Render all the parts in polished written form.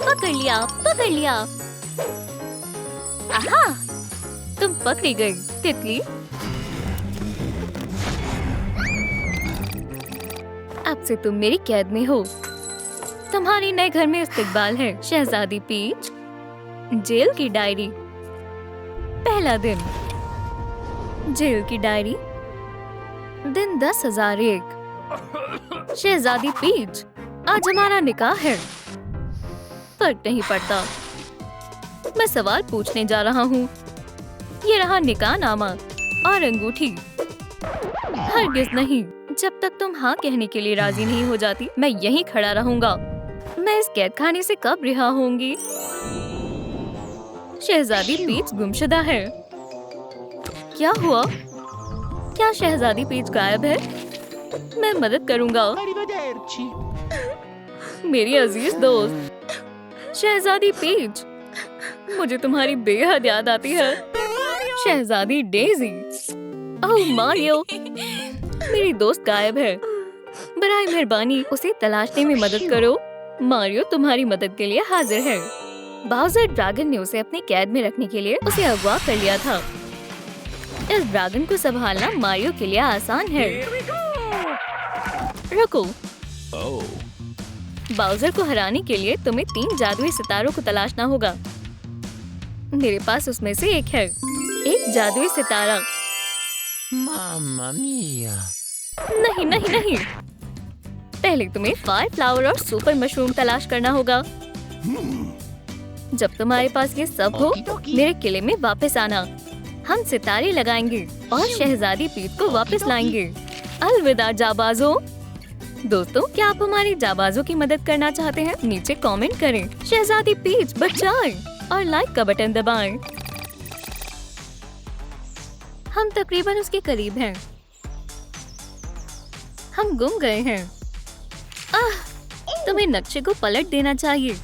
पकड़ लिया, पकड़ लिया। आहा, तुम पकड़ी गई तितली। अब से तुम मेरी कैद में हो। तुम्हारे नए घर में इस्तकबाल है शहजादी पीच। जेल की डायरी। पहला दिन। जेल की डायरी। दिन 10,001। शहजादी पीच, आज हमारा निकाह है। फर्क नहीं पड़ता। मैं सवाल पूछने जा रहा हूँ। ये रहा निकाह नामा और अंगूठी। हरगिज नहीं। जब तक तुम हाँ कहने के लिए राजी नहीं हो जाती, मैं यहीं खड़ा रहूंगा। मैं इस कैद खाने से कब रिहा होंगी? शहजादी पीच गुमशुदा है। क्या हुआ? क्या शहजादी पीच गायब है? मैं मदद करूंगा। मेरी अजीज दोस्त शहजादी पीच, मुझे तुम्हारी बेहद याद आती है। शहजादी डेज़ी। ओह मारियो, मेरी दोस्त गायब है। बराए मेहरबानी उसे तलाशने में मदद करो। मारियो तुम्हारी मदद के लिए हाजिर है। बाउज़र ड्रैगन ने उसे अपनी कैद में रखने के लिए उसे अगवा कर लिया था। इस ड्रैगन को संभालना मारियो के लिए आसान है। रुको। बाउज़र को हराने के लिए तुम्हें 3 जादुई सितारों को तलाशना होगा। मेरे पास उसमें से एक है। एक जादुई सितारा। Mamma mia! नहीं नहीं नहीं, पहले तुम्हें फायर फ्लावर और सुपर मशरूम तलाश करना होगा। जब तुम्हारे पास ये सब हो, मेरे किले में वापस आना। हम सितारे लगाएंगे और शहजादी पीच को वापस लाएंगे। अलविदा जाबाजों। दोस्तों, क्या आप हमारी जाबाजों की मदद करना चाहते हैं? नीचे कमेंट करें। शहजादी पीच बचाएं और लाइक का बटन दबाएं। हम तकरीबन उसके करीब हैं। हम गुम गए हैं। तुम्हें नक्शे को पलट देना चाहिए।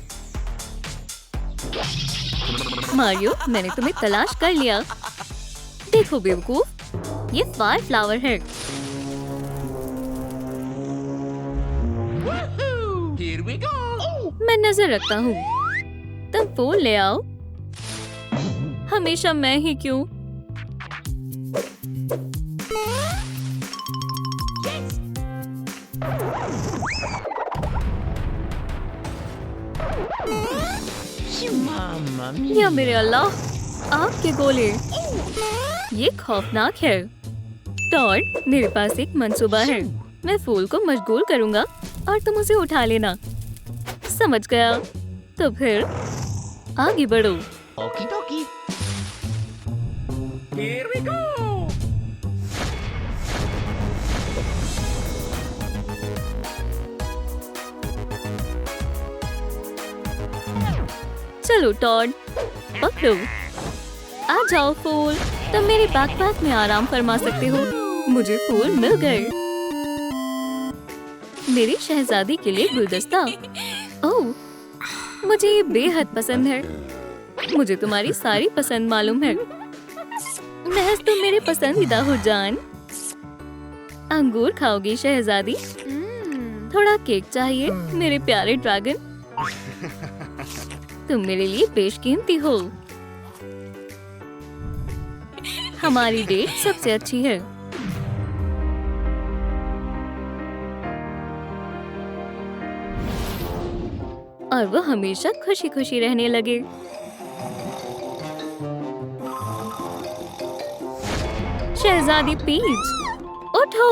मारियो, मैंने तुम्हें तलाश कर लिया। देखो बेवकूफ, ये फायर फ्लावर है। Here we go! मैं नजर रखता हूँ। तुम फूल ले आओ। हमेशा मैं ही क्यों? Mamma mia! या मेरे अल्लाह, आग के गोले। ये खौफनाक है। टॉड, मेरे पास एक मंसूबा है। मैं फूल को मशगूल करूंगा और तुम उसे उठा लेना। समझ गया? तो फिर आगे बढ़ो। Okie dokie! Here we go! चलो टॉड, पकड़ो। आ जाओ फूल, तुम मेरे बैकपैक में आराम फरमा सकते हो। मुझे फूल मिल गए। मेरी शहजादी के लिए गुलदस्ता। ओह, मुझे ये बेहद पसंद है। मुझे तुम्हारी सारी पसंद मालूम है। महज तुम मेरे पसंदीदा हो जान। अंगूर खाओगी शहजादी? थोड़ा केक चाहिए मेरे प्यारे ड्रैगन। तुम मेरे लिए बेशकीमती हो। हमारी डेट सबसे अच्छी है। और वो हमेशा खुशी खुशी रहने लगे। शहजादी पीच, उठो।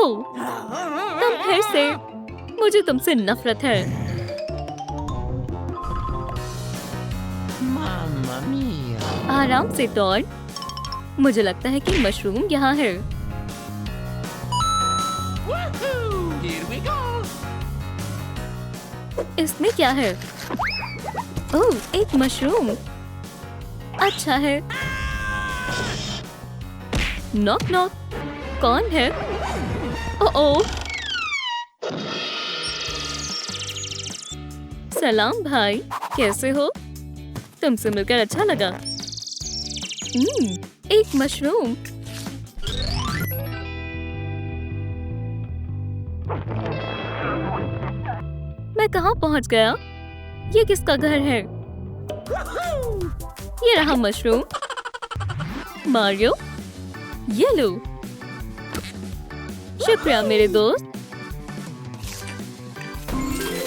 तुम फिर से। मुझे तुमसे नफरत है। Mamma mia! आराम से टॉड। मुझे लगता है कि मशरूम यहाँ है। Here we go! इसमें क्या है? ओह, एक मशरूम। अच्छा है। Knock knock. कौन है? ओह, सलाम भाई, कैसे हो? तुमसे मिलकर अच्छा लगा। एक मशरूम। मैं कहाँ पहुँच गया? ये किसका घर है? ये रहा मशरूम। मारियो, ये लो। शुक्रिया मेरे दोस्त।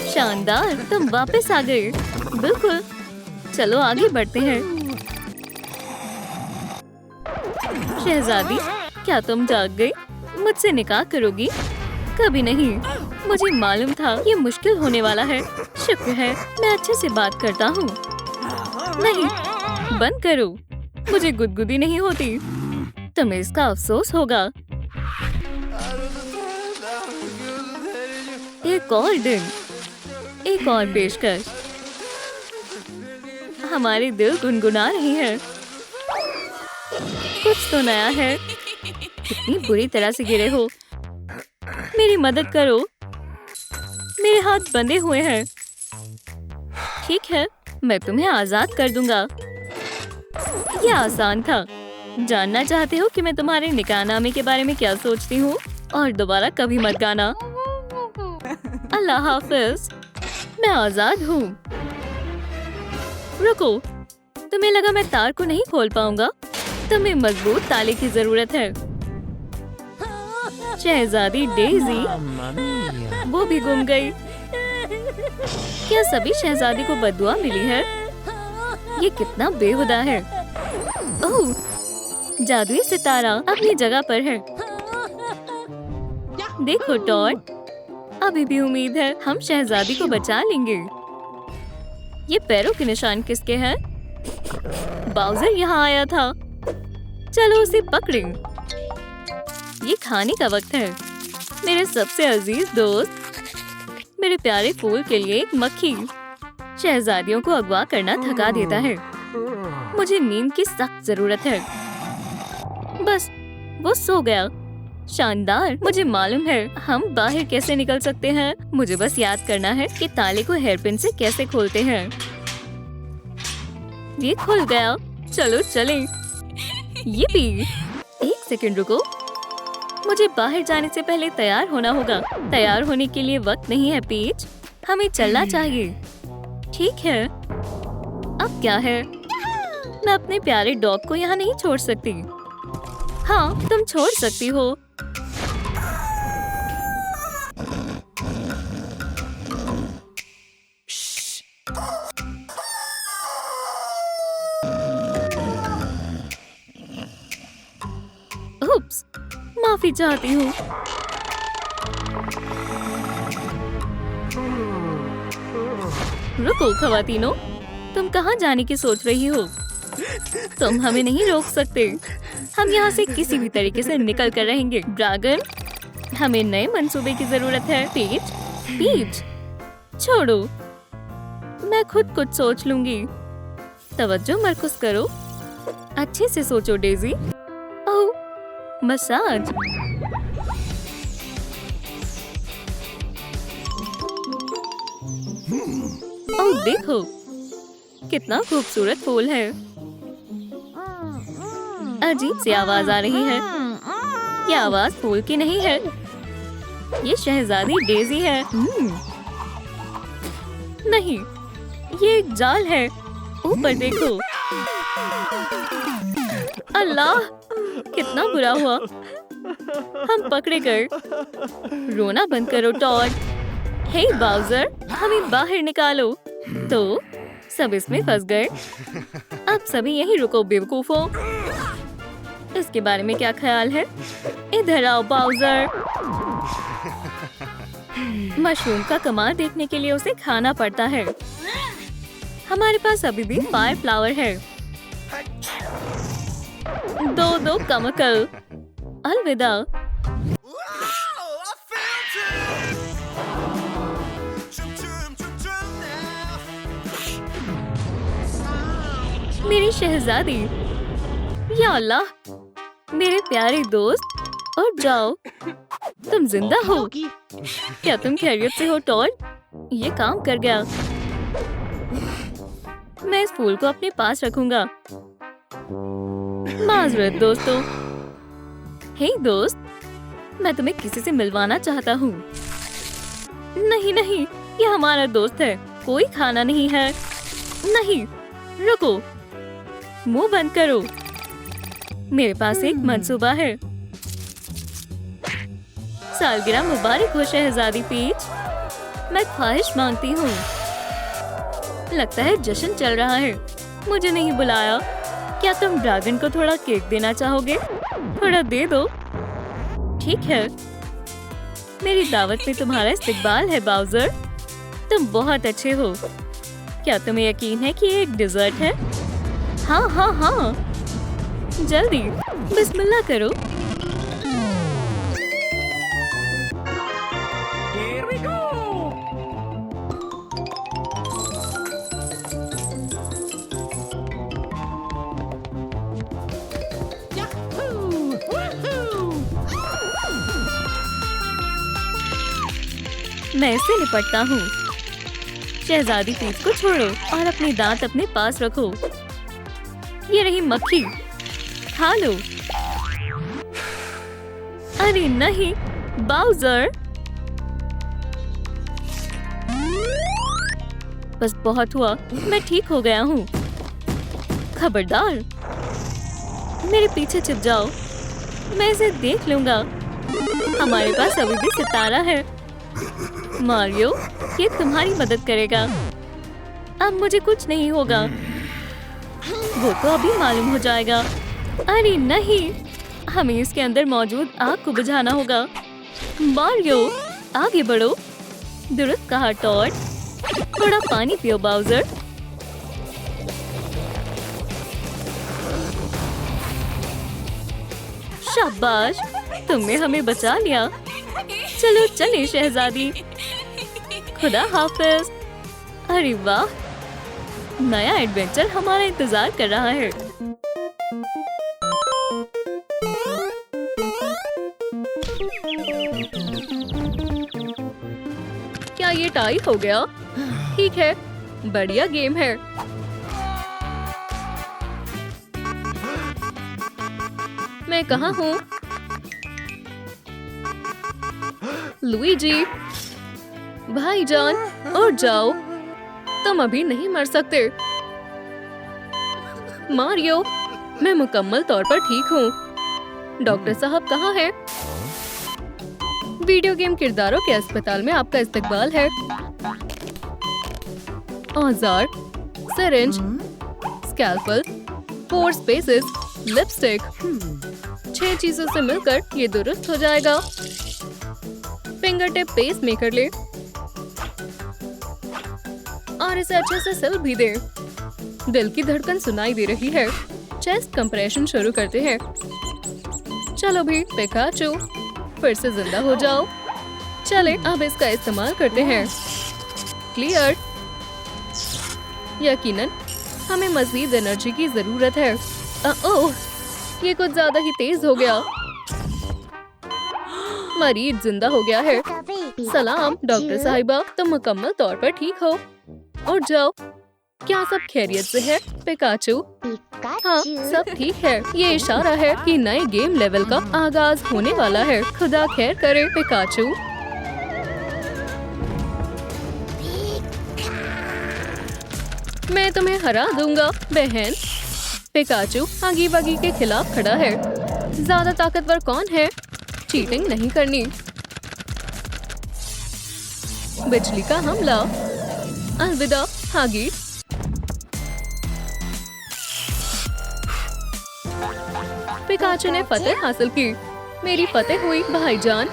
शानदार, तुम वापस आ गए। बिल्कुल, चलो आगे बढ़ते हैं। शहजादी, क्या तुम जाग गई? मुझसे निकाह करोगी? कभी नहीं। मुझे मालूम था ये मुश्किल होने वाला है। शुक्र है मैं अच्छे से बात करता हूँ। नहीं, बंद करो। मुझे गुदगुदी नहीं होती। तुम्हें इसका अफसोस होगा। एक और दिन, एक और पेशकश। हमारे दिल गुनगुना रही है। कुछ तो नया है। कितनी बुरी तरह से गिरे हो। मेरी मदद करो। मेरे हाथ बंधे हुए हैं। ठीक है, मैं तुम्हें आजाद कर दूंगा। यह आसान था। जानना चाहते हो कि मैं तुम्हारे निकाहनामे के बारे में क्या सोचती हूँ? और दोबारा कभी मत गाना। अल्लाह हाफिज। मैं आजाद हूँ। रुको, तुम्हें लगा मैं तार को नहीं खोल पाऊंगा? तुम्हें मजबूत ताले की जरूरत है। शहजादी डेज़ी, Mamma mia. वो भी गुम गई। क्या सभी शहजादी को बद्दुआ मिली है? ये कितना बेहुदा है। ओह, जादुई सितारा अपनी जगह पर है। देखो टॉड, अभी भी उम्मीद है हम शहजादी को बचा लेंगे। ये पैरों के निशान किसके हैं? बाउजर यहाँ आया था। चलो उसे पकड़ें। ये खाने का वक्त है। मेरे सबसे अजीज दोस्त, मेरे प्यारे फूल के लिए एक मक्खी। शहजादियों को अगवा करना थका देता है। मुझे नींद की सख्त जरूरत है। बस, वो सो गया। शानदार। मुझे मालूम है हम बाहर कैसे निकल सकते हैं। मुझे बस याद करना है कि ताले को हेयरपिन से कैसे खोलते हैं। ये खुल गया। चलो चलें। ये भी। एक सेकंड रुको। मुझे बाहर जाने से पहले तैयार होना होगा। तैयार होने के लिए वक्त नहीं है पीच। हमें चलना चाहिए। ठीक है। अब क्या है? मैं अपने प्यारे डॉग को यहाँ नहीं छोड़ सकती। हाँ, तुम छोड़ सकती हो। उप्स, माफी चाहती हूँ। रुको खवातीनो, तुम कहाँ जाने की सोच रही हो? तुम हमें नहीं रोक सकते। हम यहाँ से किसी भी तरीके से निकल कर रहेंगे। ड्रैगन, हमें नए मंसूबे की जरूरत है। पीच, पीच, छोड़ो। मैं खुद कुछ सोच लूंगी। तवज्जो मरकूज करो। अच्छे से सोचो डेज़ी। ओह, मसाज। ओह देखो, कितना खूबसूरत फूल है। अजीब सी आवाज आ रही है। ये आवाज फूल की नहीं है। ये शहजादी डेज़ी है। नहीं, ये एक जाल है। ऊपर देखो। अल्लाह, कितना बुरा हुआ। हम पकड़े गए। रोना बंद करो टॉड। हे बाउजर, हमें बाहर निकालो। तो सब इसमें फंस गए। अब सभी यहीं रुको बेवकूफों। इसके बारे में क्या ख्याल है? इधर आओ बाउजर। मशरूम का कमाल देखने के लिए उसे खाना पड़ता है। हमारे पास अभी भी फायर फ्लावर है। दो कमकल। अलविदा। मेरी शहजादी, या अल्लाह, मेरे प्यारे दोस्त, और जाओ। तुम जिंदा हो? क्या तुम खैरियत से हो टॉड? ये काम कर गया। मैं इस फूल को अपने पास रखूंगा। माजरत दोस्तों। हे दोस्त, मैं तुम्हें किसी से मिलवाना चाहता हूँ। नहीं नहीं, ये हमारा दोस्त है। कोई खाना नहीं है। नहीं, रुको, मुंह बंद करो। मेरे पास एक मंसूबा है। सालगिरह मुबारक हो शहजादी पीच। मैं ख्वाहिश मांगती हूँ। लगता है जश्न चल रहा है। मुझे नहीं बुलाया। क्या तुम ड्रैगन को थोड़ा केक देना चाहोगे? थोड़ा दे दो। ठीक है। मेरी दावत पे तुम्हारा इस्तकबाल है बाउज़र। तुम बहुत अच्छे हो। क्या तुम्हें यकीन है कि ये एक डिजर्ट है? हाँ हाँ हाँ, जल्दी बिस्मिल्लाह करो। Here we go! Yahoo! Woohoo! मैं इससे निपटता हूँ। शहजादी पीच को छोड़ो और अपने दांत अपने पास रखो। ये रही मक्खी, खा लो। अरे नहीं बाउज़र, बस बहुत हुआ। मैं ठीक हो गया हूँ। खबरदार, मेरे पीछे छिप जाओ। मैं इसे देख लूंगा। हमारे पास अभी भी सितारा है। मारियो, ये तुम्हारी मदद करेगा। अब मुझे कुछ नहीं होगा। वो तो अभी मालूम हो जाएगा। अरे नहीं, हमें इसके अंदर मौजूद आग को बुझाना होगा। मारियो, आगे बढ़ो। दुरुस्त कहा टॉड। थोड़ा पानी पियो बाउज़र। शाबाश, तुमने हमें बचा लिया। चलो चले शहजादी। खुदा हाफिज। अरे वाह, नया एडवेंचर हमारा इंतजार कर रहा है। क्या ये टाई हो गया? ठीक है, बढ़िया गेम है। मैं कहाँ हूँ? लुईजी, भाईजान, उठ जाओ। तुम अभी नहीं मर सकते। मारियो, मैं मुकम्मल तौर पर ठीक हूँ। डॉक्टर साहब कहाँ हैं? वीडियो गेम किरदारों के अस्पताल में आपका इस्तकबाल है। औजार, सिरिंज, स्कैल्पल, 4 स्पेसेस, लिपस्टिक। 6 चीजों से मिलकर ये दुरुस्त हो जाएगा। फिंगर टिप पेस मेकर ले और इसे अच्छे से सिल भी दे। दिल की धड़कन सुनाई दे रही है। चेस्ट कंप्रेशन शुरू करते हैं। चलो भी पिकाचू, फिर से जिंदा हो जाओ। चले अब इसका इस्तेमाल करते हैं। क्लियर। यकीनन हमें मजीद एनर्जी की जरूरत है। ओह, ये कुछ ज्यादा ही तेज हो गया। मरीज जिंदा हो गया है। सलाम डॉक्टर साहिबा, तुम मुकम्मल तौर पर ठीक हो। उठ जाओ। क्या सब खैरियत से है पिकाचू? हाँ, सब ठीक है। ये इशारा है कि नए गेम लेवल का आगाज होने वाला है। खुदा खैर करे पिकाचू। मैं तुम्हें हरा दूंगा बहन। पिकाचू आगी बागी के खिलाफ खड़ा है। ज्यादा ताकतवर कौन है? चीटिंग नहीं करनी। बिजली का हमला। अलविदा हागी। पिकाचू ने फतेह हासिल की। मेरी फतेह हुई भाईजान।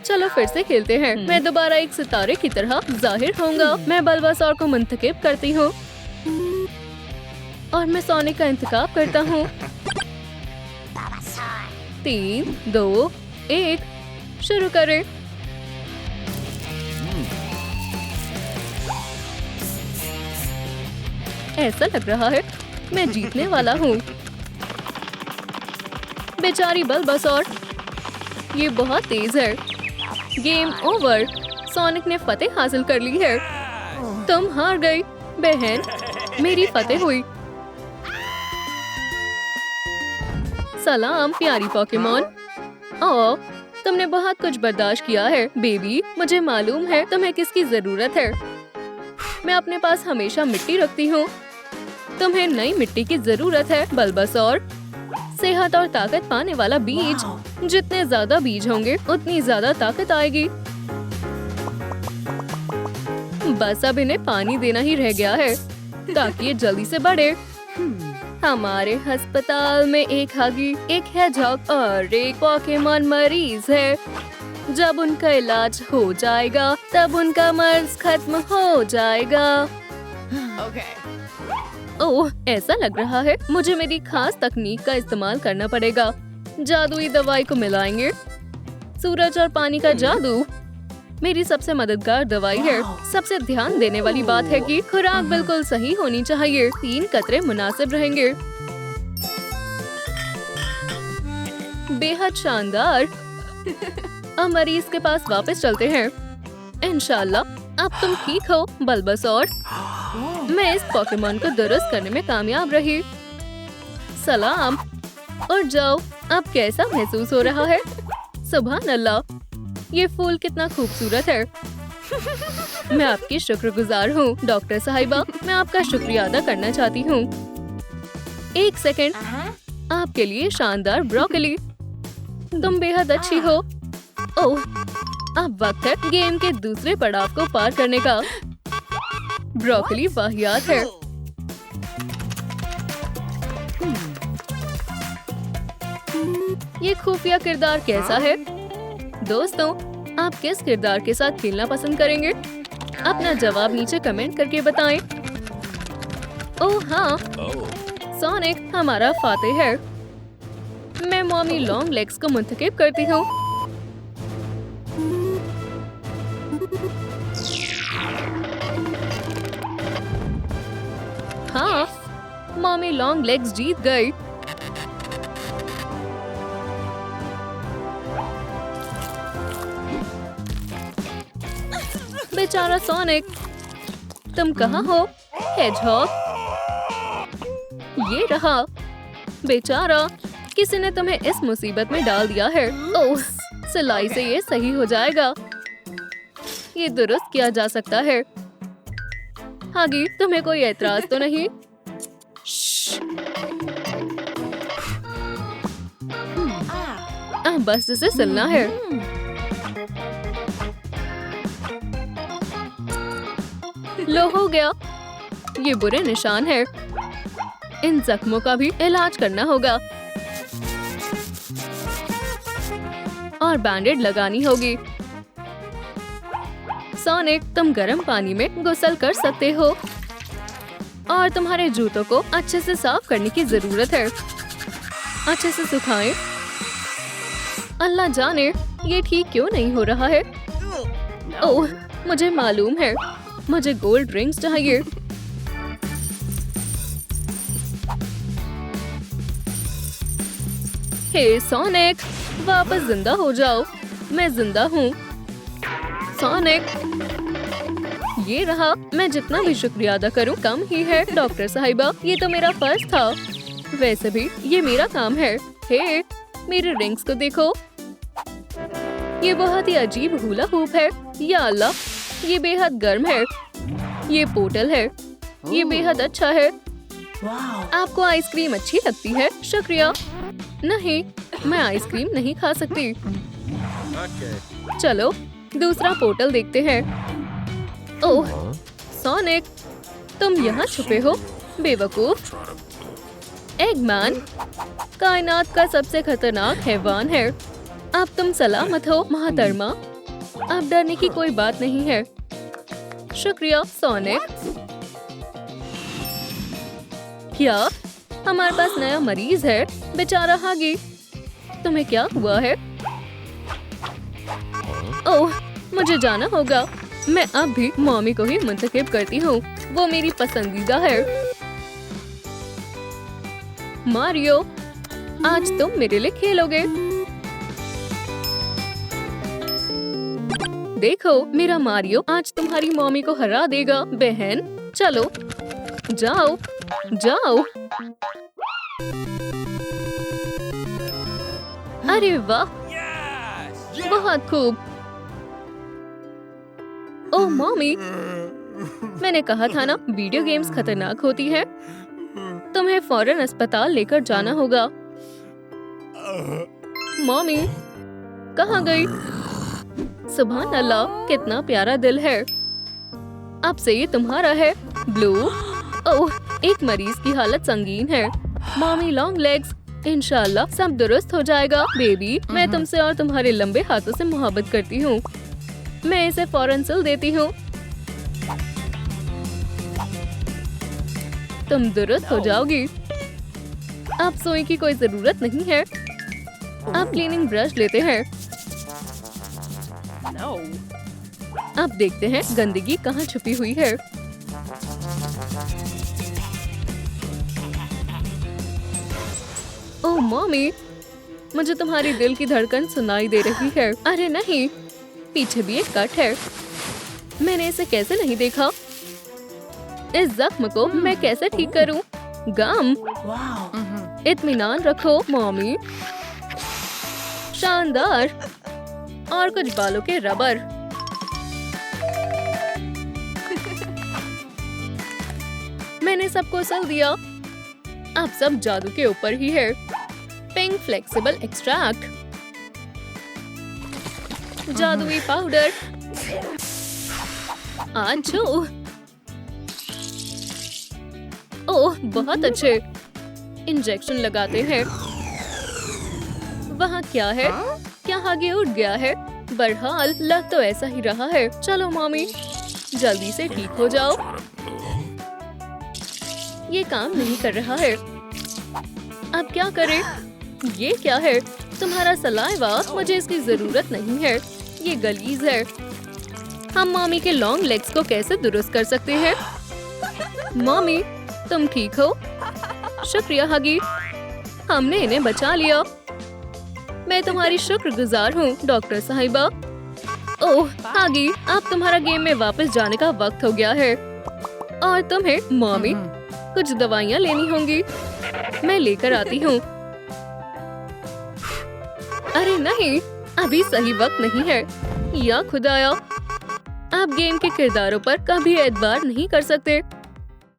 चलो फिर से खेलते हैं। मैं दोबारा एक सितारे की तरह जाहिर होऊंगा। मैं बल्बासौर को मुंतखब करती हूँ और मैं सोनिक का इंतखाब करता हूँ। 3, 2, 1, शुरू करें। ऐसा लग रहा है मैं जीतने वाला हूँ। बेचारी बल्बासौर, ये बहुत तेज है। Game over. सोनिक ने फतेह हासिल कर ली है। तुम हार गई बहन। मेरी फतेह हुई। सलाम प्यारी पोकेमॉन। ओह, तुमने बहुत कुछ बर्दाश्त किया है बेबी। मुझे मालूम है तुम्हें किसकी जरूरत है। मैं अपने पास हमेशा मिट्टी रखती हूँ। तुम्हें नई मिट्टी की जरूरत है, बल्बासौर। सेहत और ताकत पाने वाला बीज। जितने ज्यादा बीज होंगे उतनी ज्यादा ताकत आएगी। बस अब इन्हें पानी देना ही रह गया है ताकि ये जल्दी से बढ़े। हमारे अस्पताल में एक हगी, एक हेजहॉग और एक पोकेमॉन मरीज है। जब उनका इलाज हो जाएगा तब उनका मर्ज खत्म हो जाएगा। ओह, ऐसा लग रहा है मुझे मेरी खास तकनीक का इस्तेमाल करना पड़ेगा। जादुई दवाई को मिलाएंगे। सूरज और पानी का जादू मेरी सबसे मददगार दवाई है। सबसे ध्यान देने वाली बात है कि खुराक बिल्कुल सही होनी चाहिए। 3 कतरे मुनासिब रहेंगे। बेहद शानदार। अब मरीज के पास वापस चलते हैं। इंशाल्लाह अब तुम ठीक हो, बल्बासौर। मैं इस पोकेमॉन को दुरुस्त करने में कामयाब रही। सलाम। और जाओ, अब कैसा महसूस हो रहा है? सुभान अल्लाह, ये फूल कितना खूबसूरत है। मैं आपकी शुक्रगुजार हूँ, डॉक्टर साहिबा। मैं आपका शुक्रिया अदा करना चाहती हूँ। 1 सेकंड, आपके लिए शानदार ब्रोकली। तुम बेहद अच्छी हो। ओह, अब वक्त है गेम के दूसरे पड़ाव को पार करने का। ब्रोकली वाहियात है। ये खुफिया किरदार कैसा है? दोस्तों, आप किस किरदार के साथ खेलना पसंद करेंगे? अपना जवाब नीचे कमेंट करके बताएं। ओह हाँ, सोनिक हमारा फातेह है। मैं मॉमी लॉन्ग लेग्स को मुंतखब करती हूँ। हाँ, मॉमी लॉन्ग लेग्स जीत गई। बेचारा सोनिक, तुम कहाँ हो? हेजहॉग, ये रहा। बेचारा, किसी ने तुम्हें इस मुसीबत में डाल दिया है। ओह, सिलाई से ये सही हो जाएगा। ये दुरुस्त किया जा सकता है। हागी, तुम्हें कोई एतराज तो नहीं? बस इसे सिलना है। लो, हो गया। ये बुरे निशान है। इन जख्मों का भी इलाज करना होगा और बैंडेड लगानी होगी। सोनिक, तुम गर्म पानी में गुसल कर सकते हो और तुम्हारे जूतों को अच्छे से साफ करने की जरूरत है। अच्छे से सुखाएं। अल्लाह जाने ये ठीक क्यों नहीं हो रहा है। ओह, मुझे मालूम है। मुझे गोल्ड रिंग्स चाहिए। हे सोनिक, वापस जिंदा हो जाओ। मैं जिंदा हूँ। सोनिक, ये रहा। मैं जितना भी शुक्रिया अदा करूँ कम ही है। डॉक्टर साहिबा, ये तो मेरा फर्ज था। वैसे भी ये मेरा काम है। हे, मेरे रिंग्स को देखो। ये बहुत ही अजीब हुला हूप है। या अल्लाह, ये बेहद गर्म है। ये पोर्टल है। ये बेहद अच्छा है। आपको आइसक्रीम अच्छी लगती है? शुक्रिया। नहीं, मैं आइसक्रीम नहीं खा सकती। चलो दूसरा पोर्टल देखते हैं। ओह सोनिक, तुम यहाँ छुपे हो, बेवकूफ। एगमैन कायनात का सबसे खतरनाक हैवान है। अब तुम सलामत हो मोहतरमा। अब डरने की कोई बात नहीं है। शुक्रिया सोनिक। क्या हमारे पास नया मरीज है? बेचारा हागी, तुम्हें क्या हुआ है? ओह, मुझे जाना होगा। मैं अब भी मॉमी को ही मुंतखब करती हूँ। वो मेरी पसंदीदा है। मारियो, आज तुम मेरे लिए खेलोगे। देखो, मेरा मारियो आज तुम्हारी मॉमी को हरा देगा। बहन, चलो जाओ जाओ। अरे वाह, बहुत खूब। ओह मॉमी, मैंने कहा था ना, वीडियो गेम्स खतरनाक होती है। तुम्हें फौरन अस्पताल लेकर जाना होगा। मम्मी कहाँ गई? सुभान अल्लाह, कितना प्यारा दिल है। अब से ये तुम्हारा है। ब्लू, ओह, एक मरीज की हालत संगीन है। मम्मी लॉन्ग लेग्स, इंशाल्लाह सब दुरुस्त हो जाएगा। बेबी, मैं तुमसे और तुम्हारे लंबे हाथों से मोहब्बत करती हूँ। मैं इसे फौरन सिल देती हूँ। तुम दुरुस्त हो जाओगी। अब सोई की कोई जरूरत नहीं है। अब क्लीनिंग ब्रश लेते हैं। No. अब देखते हैं गंदगी कहाँ छुपी हुई है। ओह मम्मी, मुझे तुम्हारी दिल की धड़कन सुनाई दे रही है। अरे नहीं, पीछे भी एक कट है। मैंने इसे कैसे नहीं देखा? इस जख्म को मैं कैसे ठीक करूं? गम, इत्मीनान रखो मम्मी। शानदार। और कुछ बालों के रबर। मैंने सबको सिल दिया। अब सब जादू के ऊपर ही है। पिंक फ्लेक्सिबल एक्सट्रैक्ट, जादुई पाउडर। आजू, ओह बहुत अच्छे। इंजेक्शन लगाते हैं। वहाँ क्या है? क्या आगे उठ गया है? बहरहाल लग तो ऐसा ही रहा है। चलो मम्मी, जल्दी से ठीक हो जाओ। ये काम नहीं कर रहा है। अब क्या करें? ये क्या है? तुम्हारा सलाइवा, मुझे इसकी जरूरत नहीं है। ये गलीज है। हम मम्मी के लॉन्ग लेग्स को कैसे दुरुस्त कर सकते हैं? मम्मी, तुम ठीक हो? शुक्रिया हगी, हमने इन्हें बचा लिया। मैं तुम्हारी शुक्रगुजार हूँ डॉक्टर साहिबा। ओह हागी, अब तुम्हारा गेम में वापस जाने का वक्त हो गया है। और तुम्हें मम्मी कुछ दवाइयाँ लेनी होंगी। मैं लेकर आती हूँ। अरे नहीं, अभी सही वक्त नहीं है। या खुदाया, आप गेम के किरदारों पर कभी एतबार नहीं कर सकते।